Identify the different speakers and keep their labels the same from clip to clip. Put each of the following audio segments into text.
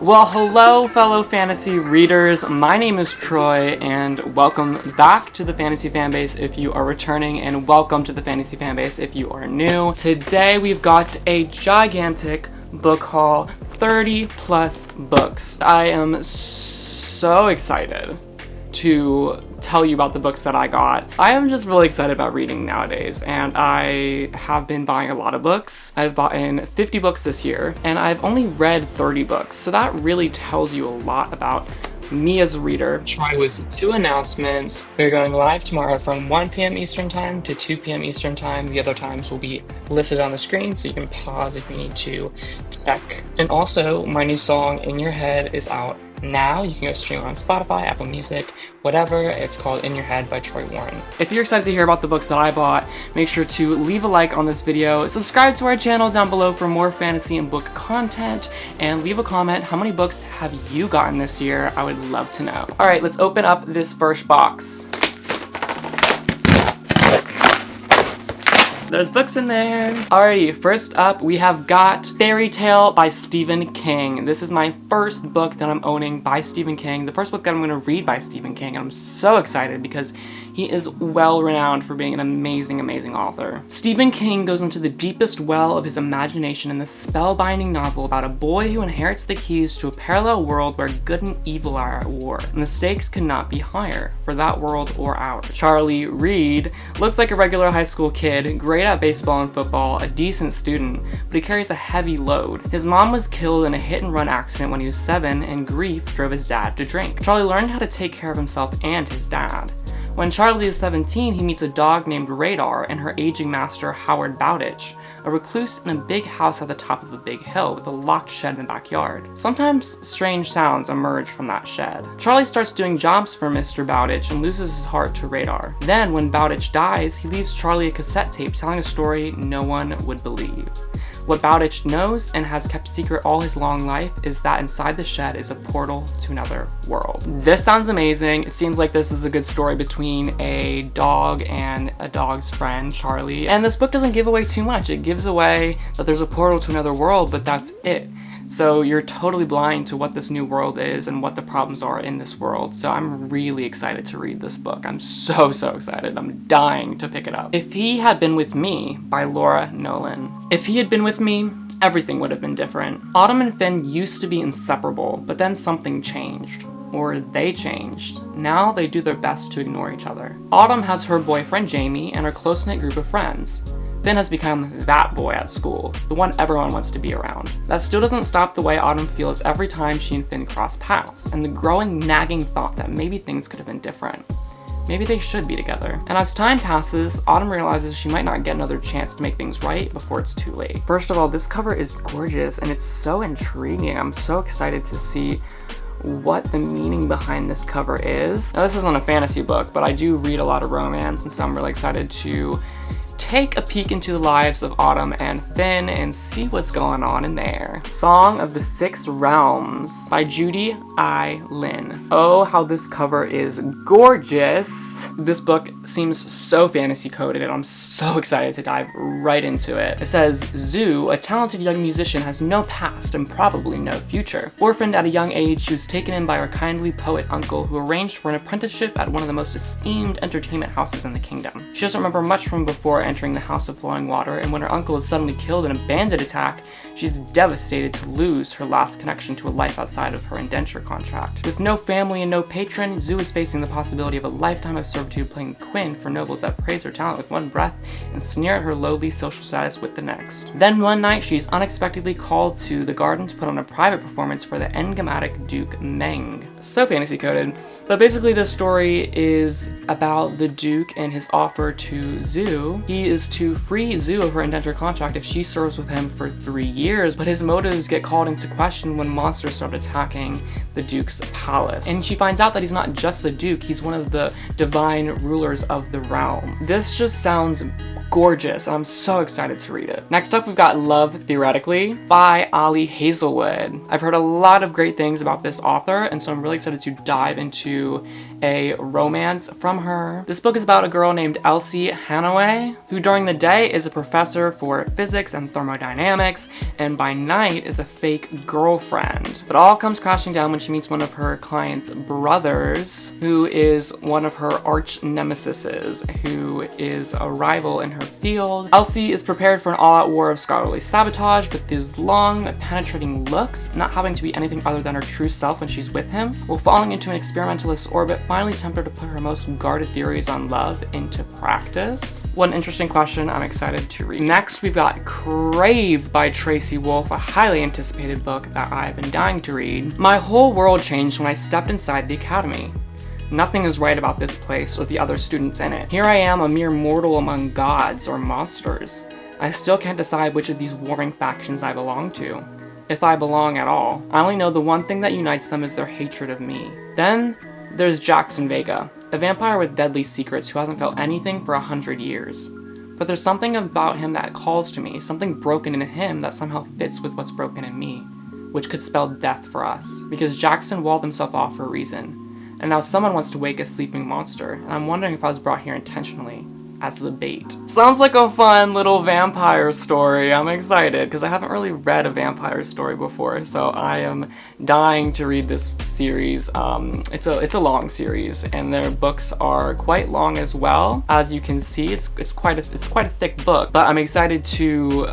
Speaker 1: Well, hello fellow fantasy readers, my name is Troy, and welcome back to the Fantasy Fanbase if you are returning, and welcome to the Fantasy Fanbase if you are new. Today we've got a gigantic book haul, 30 plus books. I am so excited to tell you about the books that I got. I am just really excited about reading nowadays, and I have been buying a lot of books. I've bought in 50 books this year, and I've only read 30 books, so that really tells you a lot about me as a reader. Try with two announcements. We're going live tomorrow from 1 p.m. Eastern Time to 2 p.m. Eastern Time. The other times will be listed on the screen, so you can pause if you need to check. And also, my new song, In Your Head, is out now. You can go stream it on Spotify, Apple Music, whatever. It's called In Your Head by Troy Warren. If you're excited to hear about the books that I bought, make sure to leave a like on this video, subscribe to our channel down below for more fantasy and book content, and leave a comment. How many books have you gotten this year? I would love to know. Alright, let's open up this first box. There's books in there. Alrighty, first up we have got Fairy Tale by Stephen King. This is my first book that I'm owning by Stephen King, the first book that I'm going to read by Stephen King, and I'm so excited because he is well renowned for being an amazing, amazing author. Stephen King goes into the deepest well of his imagination in this spellbinding novel about a boy who inherits the keys to a parallel world where good and evil are at war, and the stakes could not be higher for that world or ours. Charlie Reed looks like a regular high school kid, great at baseball and football, a decent student, but he carries a heavy load. His mom was killed in a hit-and-run accident when he was 7, and grief drove his dad to drink. Charlie learned how to take care of himself and his dad. When Charlie is 17, he meets a dog named Radar and her aging master, Howard Bowditch, a recluse in a big house at the top of a big hill with a locked shed in the backyard. Sometimes strange sounds emerge from that shed. Charlie starts doing jobs for Mr. Bowditch and loses his heart to Radar. Then, when Bowditch dies, he leaves Charlie a cassette tape telling a story no one would believe. What Bowditch knows and has kept secret all his long life is that inside the shed is a portal to another world. This sounds amazing. It seems like this is a good story between a dog and a dog's friend, Charlie. And this book doesn't give away too much. It gives away that there's a portal to another world, but that's it. So you're totally blind to what this new world is and what the problems are in this world. So I'm really excited to read this book. I'm so excited. I'm dying to pick it up. If He Had Been With Me by Laura Nolan. If he had been with me, everything would have been different. Autumn and Finn used to be inseparable, but then something changed. Or they changed. Now they do their best to ignore each other. Autumn has her boyfriend Jamie and her close-knit group of friends. Finn has become that boy at school, the one everyone wants to be around. That still doesn't stop the way Autumn feels every time she and Finn cross paths, and the growing nagging thought that maybe things could have been different. Maybe they should be together. And as time passes, Autumn realizes she might not get another chance to make things right before it's too late. First of all, this cover is gorgeous and it's so intriguing. I'm so excited to see what the meaning behind this cover is. Now, this isn't a fantasy book, but I do read a lot of romance, and so I'm really excited to take a peek into the lives of Autumn and Finn and see what's going on in there. Song of the Six Realms by Judy I. Lin. Oh, how this cover is gorgeous. This book seems so fantasy coded, and I'm so excited to dive right into it. It says, Zoo, a talented young musician, has no past and probably no future. Orphaned at a young age, she was taken in by her kindly poet uncle, who arranged for an apprenticeship at one of the most esteemed entertainment houses in the kingdom. She doesn't remember much from before entering the House of Flowing Water, and when her uncle is suddenly killed in a bandit attack, she's devastated to lose her last connection to a life outside of her indenture contract. With no family and no patron, Zoo is facing the possibility of a lifetime of servitude playing Quinn for nobles that praise her talent with one breath and sneer at her lowly social status with the next. Then one night, she's unexpectedly called to the garden to put on a private performance for the enigmatic Duke Meng. So fantasy coded. But basically this story is about the Duke and his offer to Zoo. He is to free Zoo of her indenture contract if she serves with him for 3 years, but his motives get called into question when monsters start attacking the Duke's palace. And she finds out that he's not just the Duke, he's one of the divine rulers of the realm. This just sounds gorgeous, and I'm so excited to read it. Next up, we've got Love Theoretically by Ali Hazelwood. I've heard a lot of great things about this author, and so I'm really excited to dive into a romance from her. This book is about a girl named Elsie Hanaway, who during the day is a professor for physics and thermodynamics, and by night is a fake girlfriend. But all comes crashing down when she meets one of her client's brothers, who is one of her arch nemesises, who is a rival in her field. Elsie is prepared for an all-out war of scholarly sabotage, but those long, penetrating looks, not having to be anything other than her true self when she's with him, while falling into an experimentalist orbit, finally tempt her to put her most guarded theories on love into practice. What an interesting question. I'm excited to read. Next, we've got Crave by Tracy Wolff, a highly anticipated book that I've been dying to read. My whole world changed when I stepped inside the academy. Nothing is right about this place or the other students in it. Here I am, a mere mortal among gods or monsters. I still can't decide which of these warring factions I belong to, if I belong at all. I only know the one thing that unites them is their hatred of me. Then there's Jackson Vega, a vampire with deadly secrets who hasn't felt anything for 100 years. But there's something about him that calls to me, something broken in him that somehow fits with what's broken in me, which could spell death for us, because Jackson walled himself off for a reason, and now someone wants to wake a sleeping monster, and I'm wondering if I was brought here intentionally, as the bait. Sounds like a fun little vampire story. I'm excited, because I haven't really read a vampire story before, so I am dying to read this series. It's a long series, and their books are quite long as well. As you can see, it's quite a thick book, but I'm excited to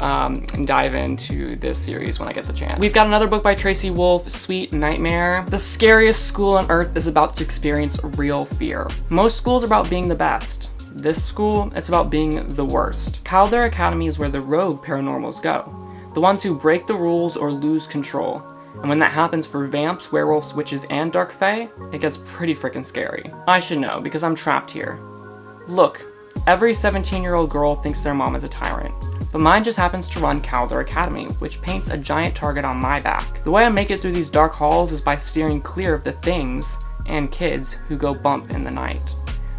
Speaker 1: dive into this series when I get the chance. We've got another book by Tracy Wolff, Sweet Nightmare. The scariest school on earth is about to experience real fear. Most schools are about being the best. This school, it's about being the worst. Calder Academy is where the rogue paranormals go. The ones who break the rules or lose control. And when that happens for vamps, werewolves, witches, and dark fae, it gets pretty freaking scary. I should know, because I'm trapped here. Look, every 17-year-old girl thinks their mom is a tyrant. But mine just happens to run Calder Academy, which paints a giant target on my back. The way I make it through these dark halls is by steering clear of the things and kids who go bump in the night.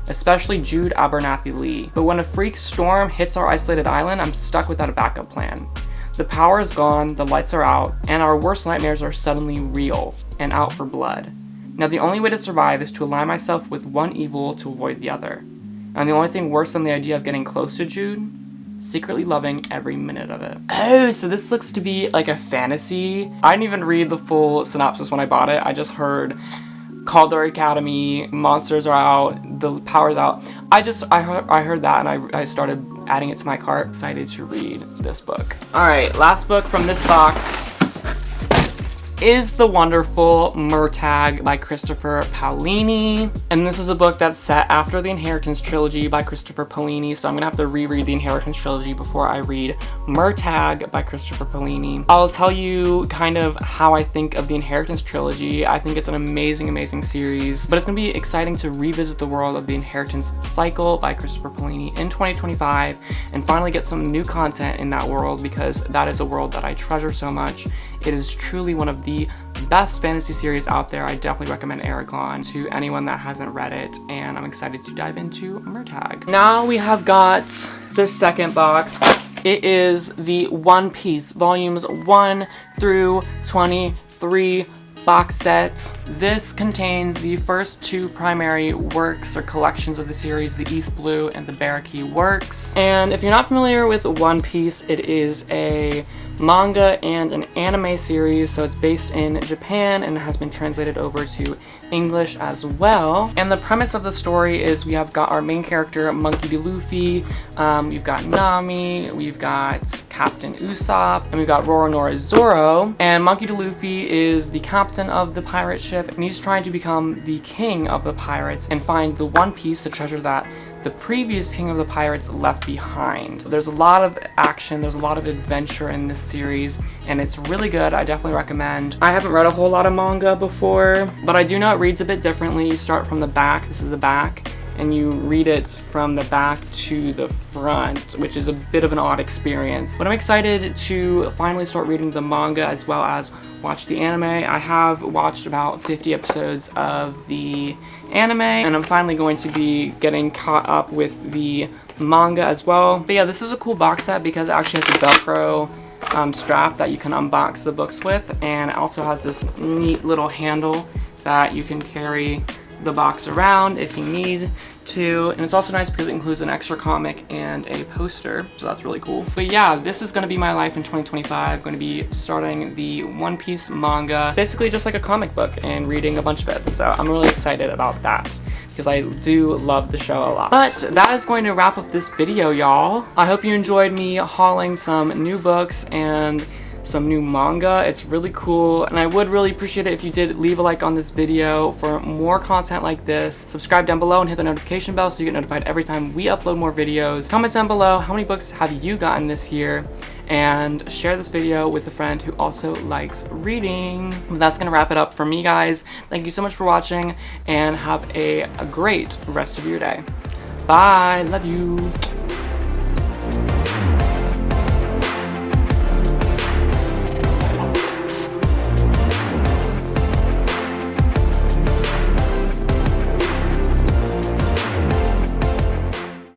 Speaker 1: Especially Jude Abernathy Lee. But when a freak storm hits our isolated island, I'm stuck without a backup plan. The power is gone, the lights are out, and our worst nightmares are suddenly real and out for blood. Now the only way to survive is to align myself with one evil to avoid the other. And the only thing worse than the idea of getting close to Jude, secretly loving every minute of it. Oh, so this looks to be like a fantasy. I didn't even read the full synopsis when I bought it. I just heard Calder Academy, monsters are out, the power's out. I heard that and I started adding it to my cart. Excited to read this book. Alright, last book from this box is the wonderful Murtagh by Christopher Paolini. And this is a book that's set after the Inheritance trilogy by Christopher Paolini, so I'm gonna have to reread the Inheritance trilogy before I read Murtagh by Christopher Paolini. I'll tell you kind of how I think of the Inheritance trilogy. I think it's an amazing, amazing series, but it's gonna be exciting to revisit the world of the Inheritance cycle by Christopher Paolini in 2025 and finally get some new content in that world, because that is a world that I treasure so much. It is truly one of the best fantasy series out there. I definitely recommend Aragon to anyone that hasn't read it, and I'm excited to dive into Murtagh. Now we have got the second box. It is the One Piece volumes 1 through 23 box set. This contains the first two primary works or collections of the series, the East Blue and the Baraki works. And if you're not familiar with One Piece, it is a manga and an anime series, so it's based in Japan and has been translated over to English as well. And the premise of the story is we have got our main character, Monkey D. Luffy, we've got Nami, we've got Captain Usopp, and we've got Roronoa Zoro. And Monkey D. Luffy is the captain of the pirate ship, and he's trying to become the king of the pirates and find the One Piece, the treasure that the previous king of the pirates left behind. There's a lot of action, there's a lot of adventure in this series, and it's really good. I definitely recommend. I haven't read a whole lot of manga before, but I do know it reads a bit differently. You start from the back, this is the back, and you read it from the back to the front, which is a bit of an odd experience. But I'm excited to finally start reading the manga as well as watch the anime. I have watched about 50 episodes of the anime, and I'm finally going to be getting caught up with the manga as well. But yeah, this is a cool box set because it actually has a Velcro strap that you can unbox the books with, and it also has this neat little handle that you can carry the box around if you need to, and it's also nice because it includes an extra comic and a poster, so that's really cool. But yeah, this is going to be my life in 2025. I'm going to be starting the One Piece manga, basically just like a comic book, and reading a bunch of it, so I'm really excited about that because I do love the show a lot. But that is going to wrap up this video, y'all. I hope you enjoyed me hauling some new books and some new manga. It's really cool, and I would really appreciate it if you did leave a like on this video for more content like this. Subscribe down below and hit the notification bell so you get notified every time we upload more videos. Comment down below how many books have you gotten this year, and share this video with a friend who also likes reading. But that's gonna wrap it up for me, guys. Thank you so much for watching, and have a great rest of your day. Bye, love you.